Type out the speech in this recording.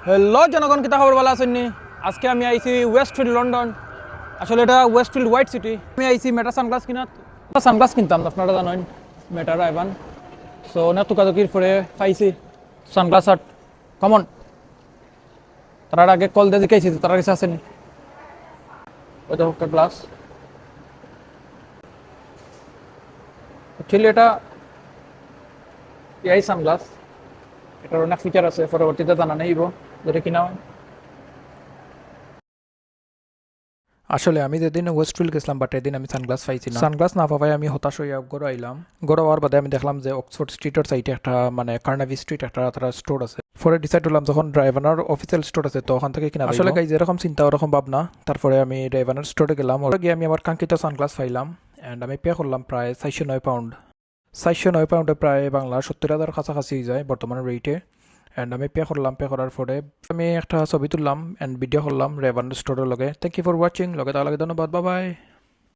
Hello জনগণ, কিতা খবর? ভালো আছেন নি? আজকে আমি আইছি ওয়েস্টফিল্ড লন্ডন। আসলে এটা ওয়েস্টফিল্ড হোয়াইট সিটি। আমি আইছি মেটা সানগ্লাস কিনাত। সানগ্লাস কিনতাম, আপনারা জানেন মেটার আইবান। সো না তুকাতুকির পরে পাইছি সানগ্লাস আট কমন। তার আগে কল দিয়ে দেখাইছি, তার কাছে আসেনি। ওই তো গ্লাস অ্যাকচুয়ালি এটা এই সানগ্লাস, এটার অনেক ফিচার আছে, পরবর্তীতে জানা নেই যদি কিনা হয়। আসলে আমি যেদিন ওয়েস্টফিল্ড গেছিলাম বাট এদিন আমি সানগ্লাস পাইছি না। সানগ্লাস না পাওয়ায় আমি হতাশ হইয়া গড়ে আইলাম। গড়ে হওয়ার বাদে আমি দেখলাম যে অক্সফোর্ড স্ট্রিটের সাইডে একটা মানে কার্নাভি স্ট্রিট একটা তারা স্টোর আছে। পরে ডিসাইড হলাম যখন ড্রাইভার অফিসিয়াল স্টোর আছে তো ওখান থেকে কিনা আসলে গাই যেরকম চিন্তা ওরকম ভাবনা। তারপরে আমি ড্রাইভার স্টোরে গেলাম, ওরা গিয়ে আমি আমার কাঙ্ক্ষিত সানগ্লাস পাইলাম অ্যান্ড আমি পে করলাম প্রায় 409 পাউন্ড। 409 পাউন্ডে প্রায় বাংলা 70,000 কাছাকাছি হয়ে যায় বর্তমানে রেটে। অ্যান্ড আমি পে করলাম, পে করার পরে আমি একটা ছবি তুললাম অ্যান্ড ভিডিও করলাম রেভান স্টোরের লগে। থ্যাংক ইউ ফর ওয়াচিং, লগে তার লগে ধন্যবাদ, বাই বাই।